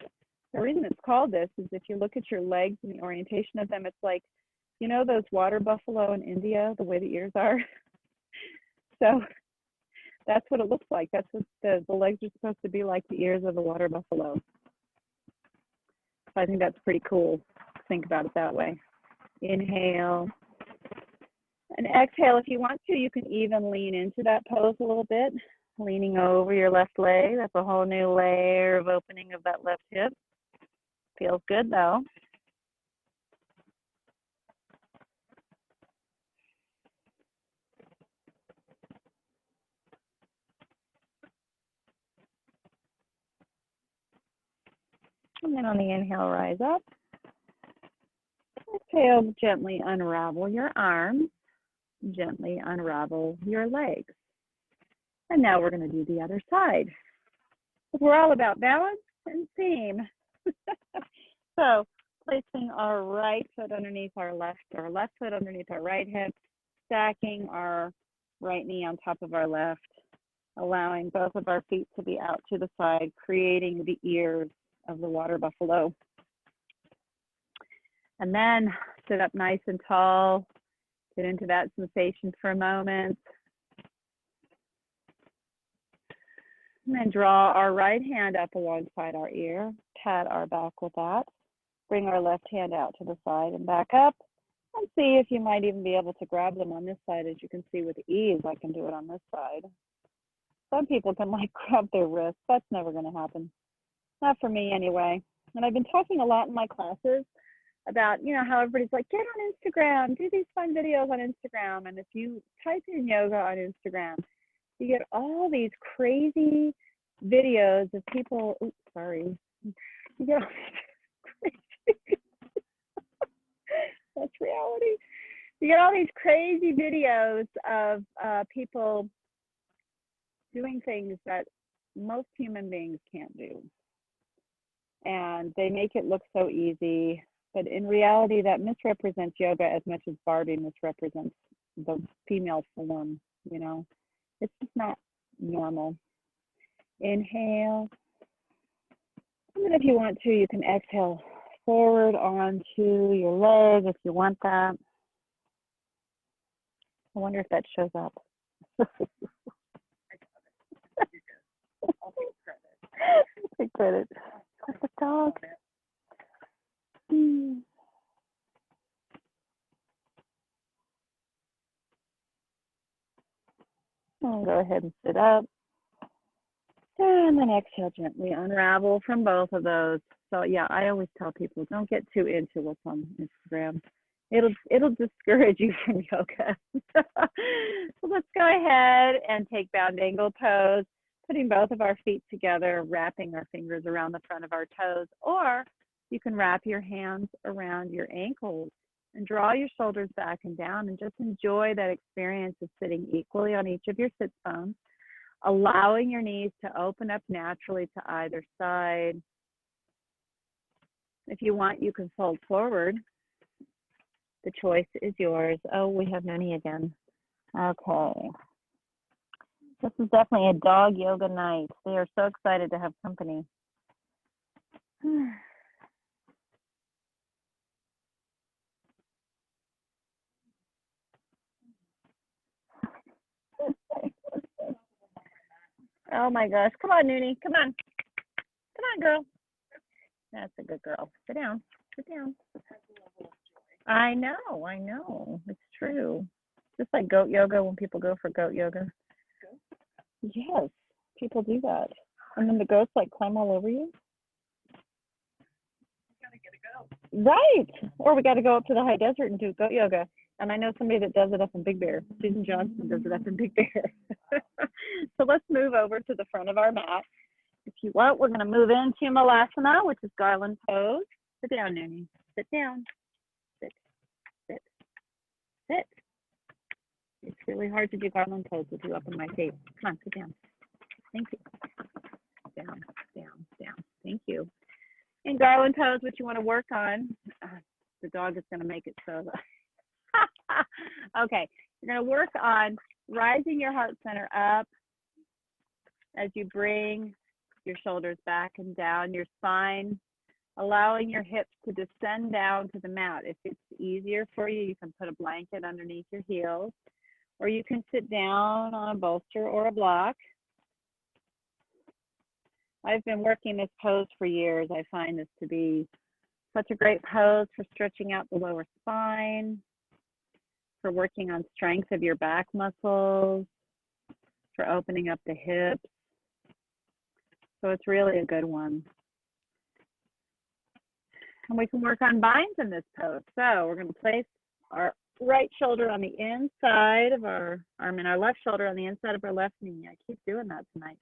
the reason it's called this is if you look at your legs and the orientation of them, it's like, you know those water buffalo in India, the way the ears are? So that's what it looks like. That's what the legs are supposed to be like, the ears of the water buffalo. So I think that's pretty cool to think about it that way. Inhale. And exhale, if you want to, you can even lean into that pose a little bit, leaning over your left leg. That's a whole new layer of opening of that left hip. Feels good though. And then on the inhale, rise up. Exhale, gently unravel your arms. Gently unravel your legs. And now we're going to do the other side. We're all about balance and theme. So placing our right foot underneath our left foot underneath our right hip, stacking our right knee on top of our left, allowing both of our feet to be out to the side, creating the ears of the water buffalo. And then sit up nice and tall, get into that sensation for a moment. And then draw our right hand up alongside our ear, pat our back with that. Bring our left hand out to the side and back up. And see if you might even be able to grab them on this side. As you can see with ease, I can do it on this side. Some people can like grab their wrists. That's never going to happen. Not for me anyway. And I've been talking a lot in my classes about, you know, how everybody's like, get on Instagram, do these fun videos on Instagram. And if you type in yoga on Instagram, you get all these crazy videos of people, oops, sorry. You get all these crazy, that's reality. You get all these crazy videos of people doing things that most human beings can't do. And they make it look so easy. But in reality, that misrepresents yoga as much as Barbie misrepresents the female form, you know. It's just not normal. Inhale. And then if you want to, you can exhale forward onto your leg if you want that. I wonder if that shows up. Take credit. The dog. I'll go ahead and sit up. And then exhale, gently unravel from both of those. So yeah, I always tell people, don't get too into what's on Instagram. It'll discourage you from yoga. So let's go ahead and take bound angle pose, putting both of our feet together, wrapping our fingers around the front of our toes, or you can wrap your hands around your ankles And draw your shoulders back and down and just enjoy that experience of sitting equally on each of your sit bones, allowing your knees to open up naturally to either side. If you want, you can fold forward. The choice is yours. Oh, we have Nuni again. Okay. This is definitely a dog yoga night. They are so excited to have company. Oh my gosh. Come on, Nuni. Come on. Come on, girl. That's a good girl. Sit down. Sit down. I know. It's true. Just like goat yoga when people go for goat yoga. Yes, people do that. And then the goats like climb all over you. Right. Or we got to go up to the high desert and do goat yoga. And I know somebody that does it up in Big Bear. Susan Johnson does it up in Big Bear. So let's move over to the front of our mat. If you want, we're going to move into Navasana, which is garland pose. Sit down, Nuni. Sit down. Sit. Sit. Sit. It's really hard to do garland pose with you up in my face. Come on, sit down. Thank you. Down, down, down. Thank you. In garland pose, what you want to work on, the dog is going to make it so. Okay, you're going to work on rising your heart center up as you bring your shoulders back and down, your spine, allowing your hips to descend down to the mat. If it's easier for you, you can put a blanket underneath your heels, or you can sit down on a bolster or a block. I've been working this pose for years. I find this to be such a great pose for stretching out the lower spine, for working on strength of your back muscles, for opening up the hips. So it's really a good one. And we can work on binds in this pose. So we're going to place our right shoulder on the inside of our arm and our left shoulder on the inside of our left knee. I keep doing that tonight.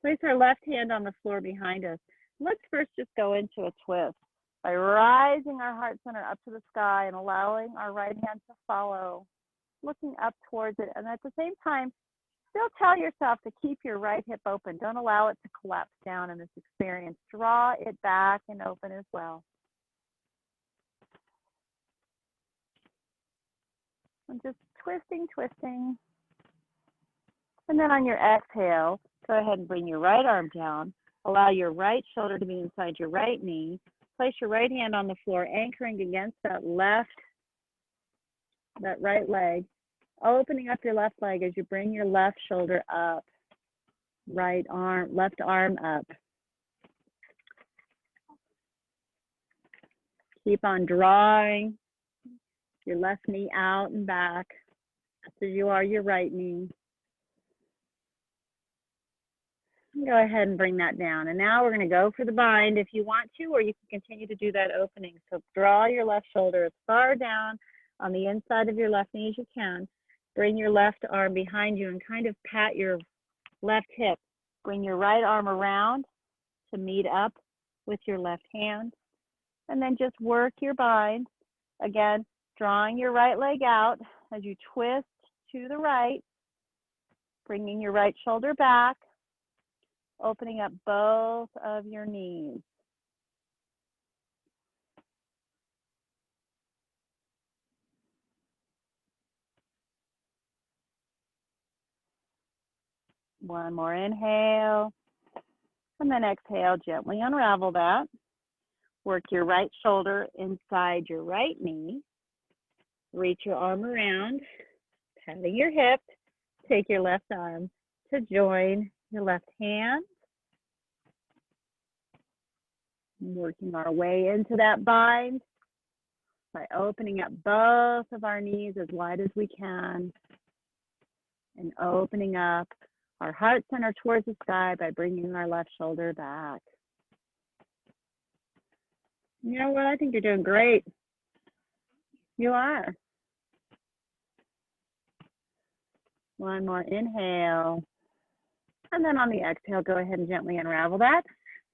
Place our left hand on the floor behind us. Let's first just go into a twist by rising our heart center up to the sky and allowing our right hand to follow, looking up towards it. And at the same time, still tell yourself to keep your right hip open. Don't allow it to collapse down in this experience. Draw it back and open as well. And just twisting, twisting. And then on your exhale, go ahead and bring your right arm down. Allow your right shoulder to be inside your right knee. Place your right hand on the floor, anchoring against that right leg. Opening up your left leg as you bring your left shoulder up. Left arm up. Keep on drawing your left knee out and back so you are your right knee. Go ahead and bring that down. And now we're going to go for the bind if you want to, or you can continue to do that opening. So draw your left shoulder as far down on the inside of your left knee as you can. Bring your left arm behind you and kind of pat your left hip. Bring your right arm around to meet up with your left hand. And then just work your bind. Again, drawing your right leg out as you twist to the right. Bringing your right shoulder back. Opening up both of your knees. One more inhale. And then exhale, gently unravel that. Work your right shoulder inside your right knee. Reach your arm around, patting your hip. Take your left arm to join your left hand. Working our way into that bind by opening up both of our knees as wide as we can and opening up our heart center towards the sky by bringing our left shoulder back. You know what? I think you're doing great. You are. One more inhale. And then on the exhale, go ahead and gently unravel that.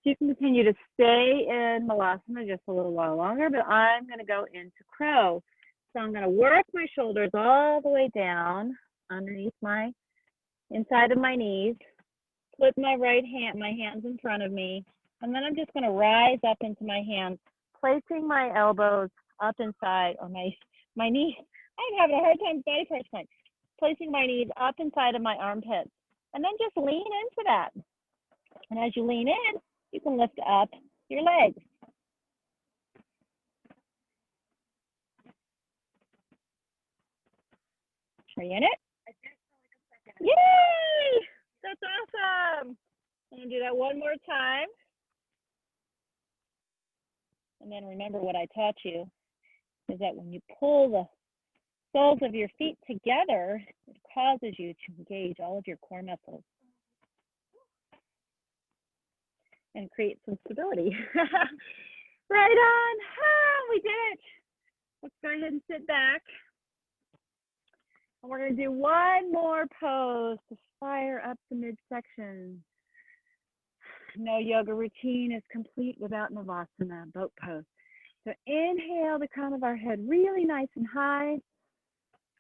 So you can continue to stay in Malasana just a little while longer, but I'm going to go into crow. So I'm going to work my shoulders all the way down underneath my inside of my knees. Put my hands in front of me, and then I'm just going to rise up into my hands, placing my elbows up inside, or my knees. I'm having a hard time body press point. Placing my knees up inside of my armpits, and then just lean into that. And as you lean in, you can lift up your legs. Are you in it? Yay! That's awesome. I'm going to do that one more time. And then remember what I taught you is that when you pull the soles of your feet together, it causes you to engage all of your core muscles and create some stability. Right on. Ah, we did it. Let's go ahead and sit back. And we're going to do one more pose to fire up the midsection. No yoga routine is complete without Navasana, boat pose. So inhale the crown of our head really nice and high.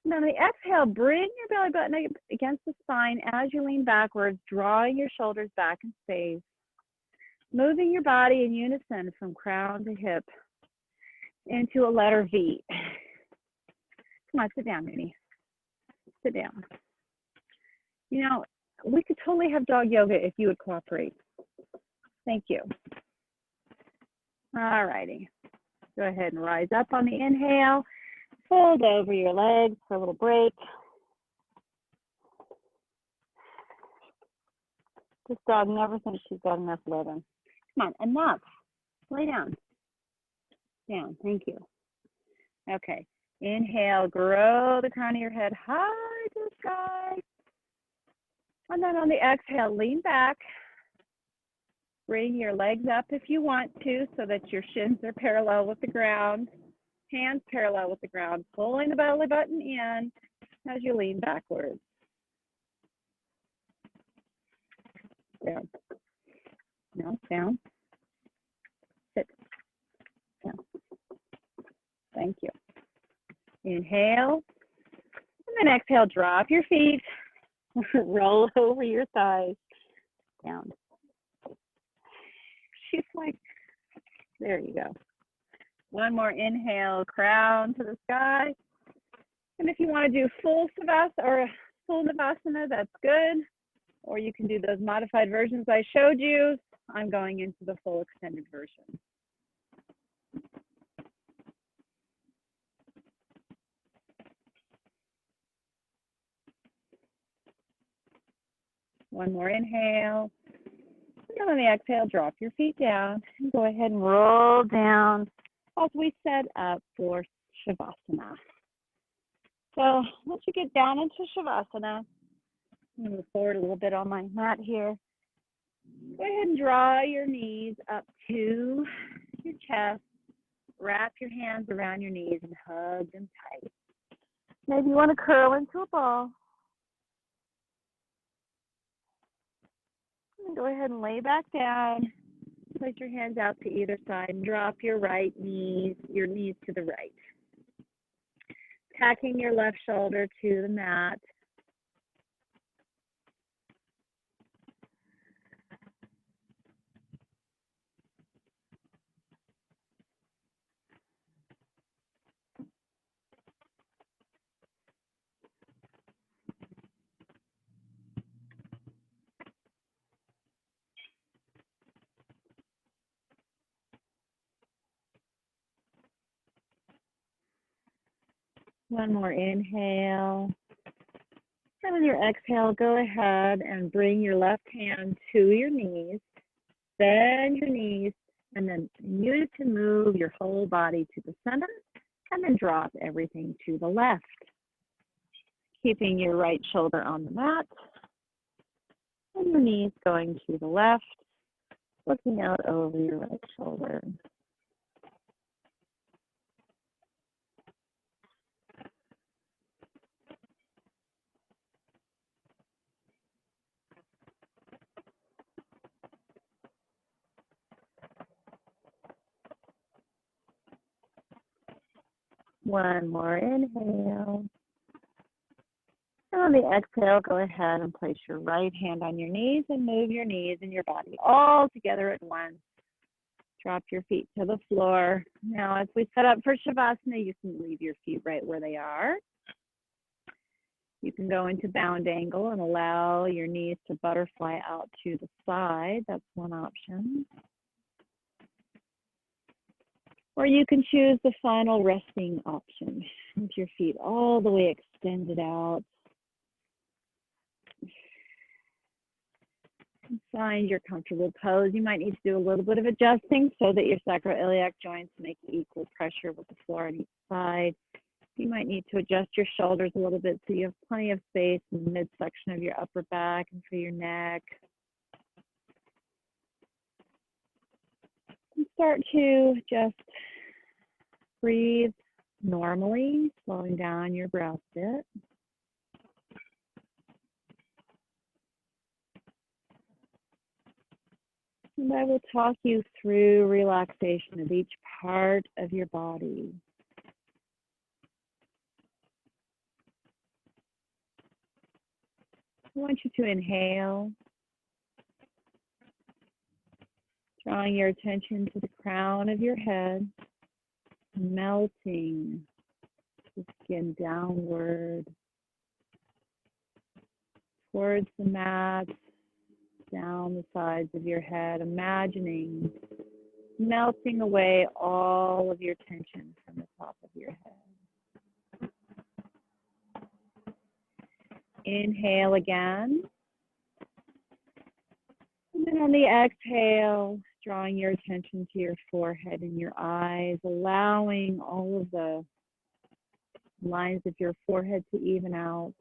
And on the exhale, bring your belly button against the spine as you lean backwards, drawing your shoulders back and space. Moving your body in unison from crown to hip into a letter V. Come on, sit down, Mooney. Sit down. You know, we could totally have dog yoga if you would cooperate. Thank you. All righty. Go ahead and rise up on the inhale. Fold over your legs for a little break. This dog never thinks she's got enough living. Come on, enough. Lay down. Down, thank you. Okay, inhale, grow the crown of your head high to the sky. And then on the exhale, lean back. Bring your legs up if you want to so that your shins are parallel with the ground. Hands parallel with the ground, pulling the belly button in as you lean backwards. Down. No, down. Sit. Down. Thank you. Inhale. And then exhale, drop your feet. Roll over your thighs. Down. She's like, there you go. One more inhale, crown to the sky. And if you want to do full Savasana or full Navasana, that's good. Or you can do those modified versions I showed you. I'm going into the full extended version. One more inhale. And on the exhale, drop your feet down and go ahead and roll down as we set up for Shavasana. So once you get down into Shavasana, I'm going to move forward a little bit on my mat here. Go ahead and draw your knees up to your chest. Wrap your hands around your knees and hug them tight. Maybe you want to curl into a ball. And go ahead and lay back down. Place your hands out to either side and drop your knees to the right. Tacking your left shoulder to the mat. One more inhale. And on your exhale, go ahead and bring your left hand to your knees. Bend your knees, and then use to move your whole body to the center, and then drop everything to the left. Keeping your right shoulder on the mat, and your knees going to the left, looking out over your right shoulder. One more inhale. And on the exhale, go ahead and place your right hand on your knees and move your knees and your body all together at once. Drop your feet to the floor. Now, as we set up for Shavasana, you can leave your feet right where they are. You can go into bound angle and allow your knees to butterfly out to the side. That's one option. Or you can choose the final resting option with your feet all the way extended out. Find your comfortable pose. You might need to do a little bit of adjusting so that your sacroiliac joints make equal pressure with the floor on each side. You might need to adjust your shoulders a little bit so you have plenty of space in the midsection of your upper back and for your neck. And start to just breathe normally, slowing down your breath a bit. And I will talk you through relaxation of each part of your body. I want you to inhale, drawing your attention to the crown of your head, melting the skin downward towards the mat, down the sides of your head, imagining melting away all of your tension from the top of your head. Inhale again. And then on the exhale, drawing your attention to your forehead and your eyes, allowing all of the lines of your forehead to even out.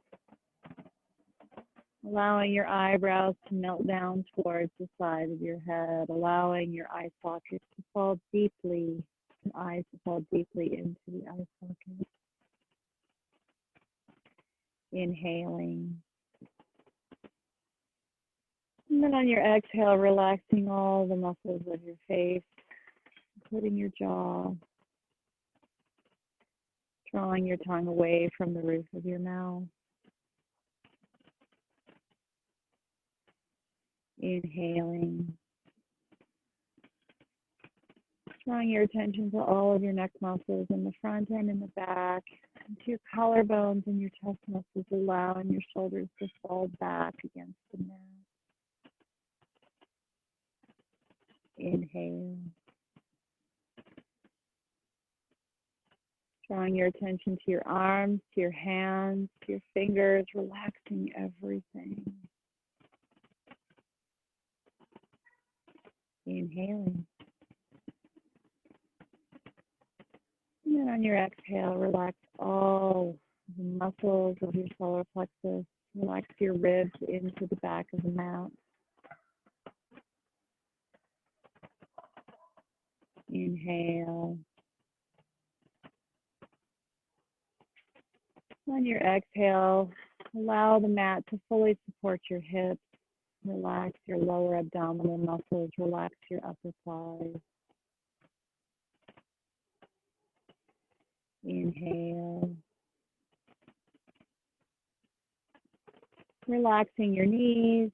Allowing your eyebrows to melt down towards the side of your head, allowing your eye sockets to fall deeply, your eyes to fall deeply into the eye socket. Inhaling. And then on your exhale, relaxing all the muscles of your face, including your jaw, drawing your tongue away from the roof of your mouth. Inhaling. Drawing your attention to all of your neck muscles in the front and in the back, and to your collarbones and your chest muscles, allowing your shoulders to fall back against the mat. Inhale. Drawing your attention to your arms, to your hands, to your fingers, relaxing everything. Inhaling. And then on your exhale, relax all the muscles of your solar plexus. Relax your ribs into the back of the mat. Inhale. On your exhale, allow the mat to fully support your hips. Relax your lower abdominal muscles. Relax your upper thighs. Inhale. Relaxing your knees.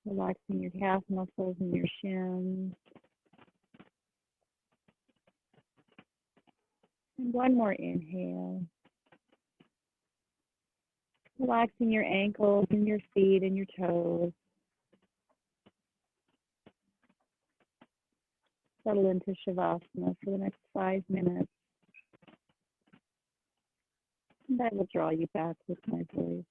Relaxing your calf muscles and your shins. And one more inhale. Relaxing your ankles and your feet and your toes. Settle into Shavasana for the next 5 minutes. And I will draw you back with my voice.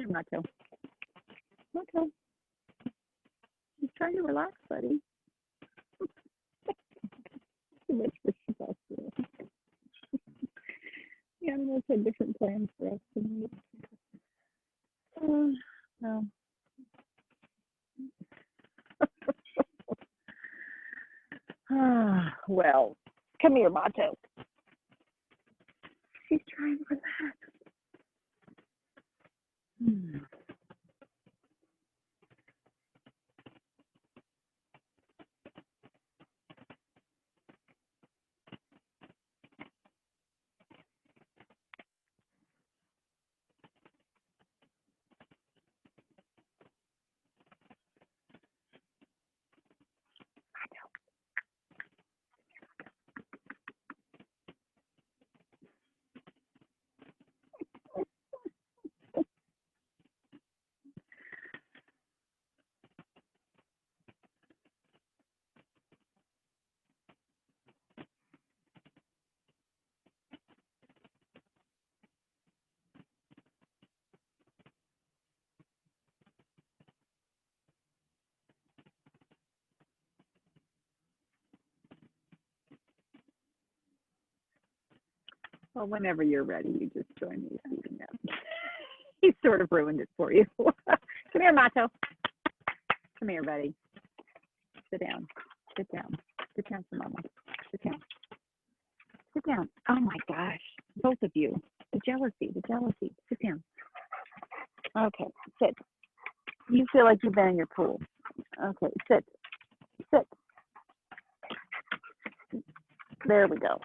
here, Macho. Macho. He's trying to relax, buddy. Too much for Shavasana. The animals had different plans for us tonight. No. Well, come here, Macho. She's trying to relax. Well, whenever you're ready, you just join me feeding up. He sort of ruined it for you. Come here, Macho. Come here, buddy. Sit down. Sit down. Sit down for Mama. Sit down. Sit down. Oh my gosh, both of you. The jealousy, the jealousy. Sit down. Okay, sit. You feel like you've been in your pool. Okay, sit. Sit. There we go.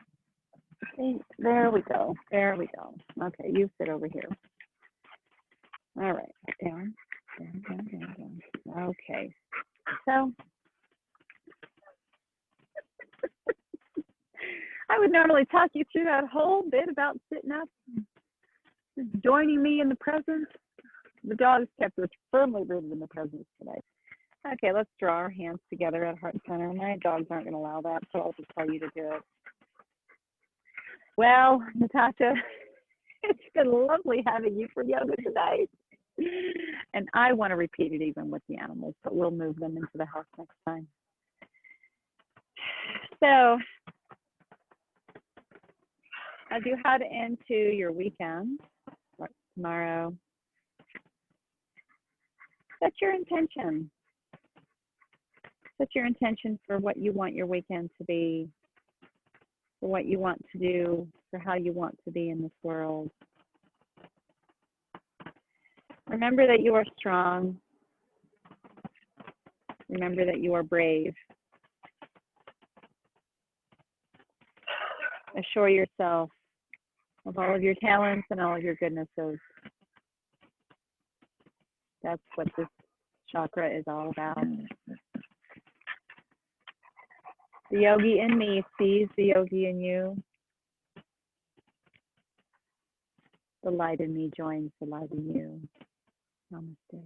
There we go. There we go. Okay, you sit over here. All right, down, down, down, down, down. Okay, so I would normally talk you through that whole bit about sitting up, joining me in the present. The dogs kept us firmly rooted in the present today. Okay, let's draw our hands together at heart center. My dogs aren't going to allow that, so I'll just tell you to do it. Well, Natasha, it's been lovely having you for yoga tonight. And I want to repeat it even with the animals, but we'll move them into the house next time. So, as you head into your weekend, like tomorrow, set your intention. Set your intention for what you want your weekend to be, for what you want to do, for how you want to be in this world. Remember that you are strong. Remember that you are brave. Assure yourself of all of your talents and all of your goodnesses. That's what this chakra is all about. The yogi in me sees the yogi in you. The light in me joins the light in you. Namaste.